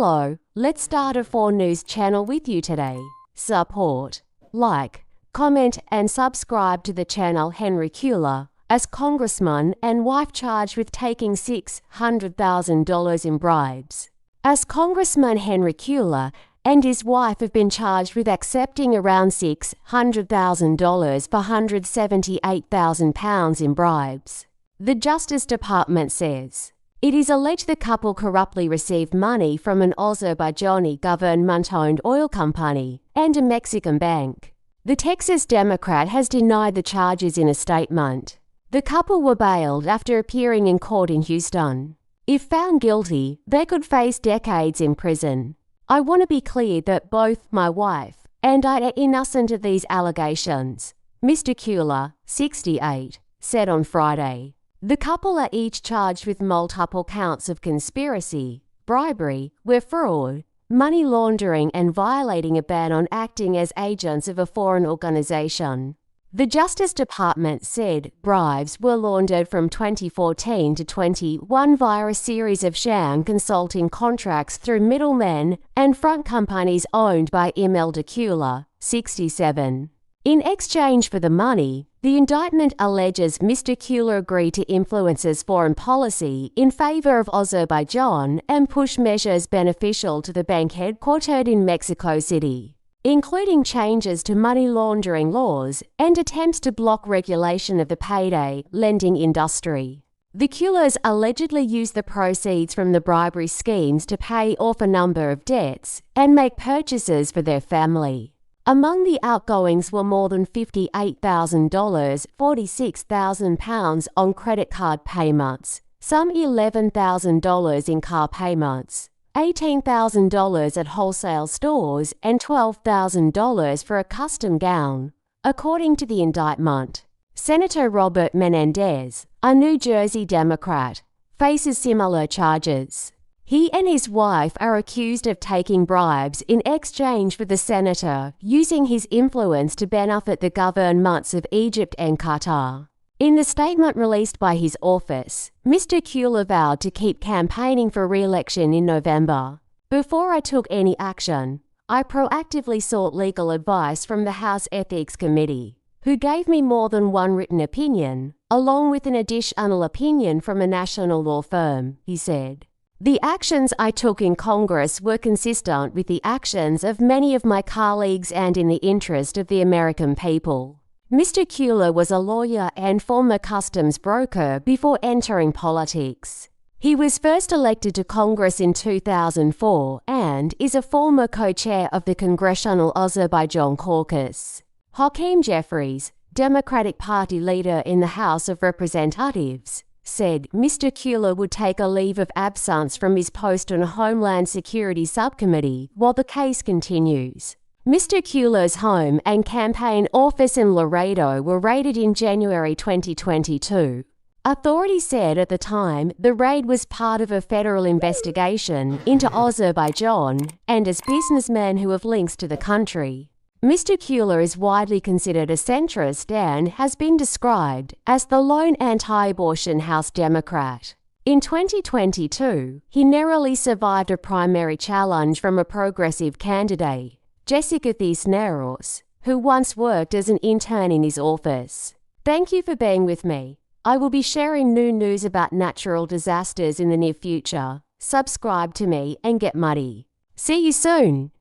Hello, let's start a 4 News channel with you today. Support, like, comment and subscribe to the channel. Henry Cuellar, as congressman and wife charged with taking $600,000 in bribes. As Congressman Henry Cuellar and his wife have been charged with accepting around $600,000 for £178,000 in bribes. The Justice Department says it is alleged the couple corruptly received money from an Azerbaijani government-owned oil company and a Mexican bank. The Texas Democrat has denied the charges in a statement. The couple were bailed after appearing in court in Houston. If found guilty, they could face decades in prison. I want to be clear that both my wife and I are innocent of these allegations, Mr. Cuellar, 68, said on Friday. The couple are each charged with multiple counts of conspiracy, bribery, fraud, money laundering and violating a ban on acting as agents of a foreign organization. The Justice Department said bribes were laundered from 2014 to 21 via a series of sham consulting contracts through middlemen and front companies owned by Imelda Cuellar, 67. In exchange for the money, the indictment alleges Mr. Cuellar agreed to influence foreign policy in favor of Azerbaijan and push measures beneficial to the bank headquartered in Mexico City, including changes to money laundering laws and attempts to block regulation of the payday lending industry. The Cuellars allegedly used the proceeds from the bribery schemes to pay off a number of debts and make purchases for their family. Among the outgoings were more than $58,000, £46,000 on credit card payments, some $11,000 in car payments, $18,000 at wholesale stores and $12,000 for a custom gown, according to the indictment. Senator Robert Menendez, a New Jersey Democrat, faces similar charges. He and his wife are accused of taking bribes in exchange for the senator using his influence to benefit the governments of Egypt and Qatar. In the statement released by his office, Mr. Cuellar vowed to keep campaigning for re-election in November. Before I took any action, I proactively sought legal advice from the House Ethics Committee, who gave me more than one written opinion, along with an additional opinion from a national law firm, he said. The actions I took in Congress were consistent with the actions of many of my colleagues and in the interest of the American people. Mr. Cuellar was a lawyer and former customs broker before entering politics. He was first elected to Congress in 2004 and is a former co-chair of the Congressional Azerbaijan Caucus. Hakeem Jeffries, Democratic Party leader in the House of Representatives, said Mr. Cuellar would take a leave of absence from his post on a Homeland Security Subcommittee while the case continues. Mr. Cuellar's home and campaign office in Laredo were raided in January 2022. Authorities said at the time the raid was part of a federal investigation into Azerbaijan and as businessmen who have links to the country. Mr. Cuellar is widely considered a centrist and has been described as the lone anti-abortion House Democrat. In 2022, he narrowly survived a primary challenge from a progressive candidate, Jessica Cisneros, who once worked as an intern in his office. Thank you for being with me. I will be sharing new news about natural disasters in the near future. Subscribe to me and get muddy. See you soon!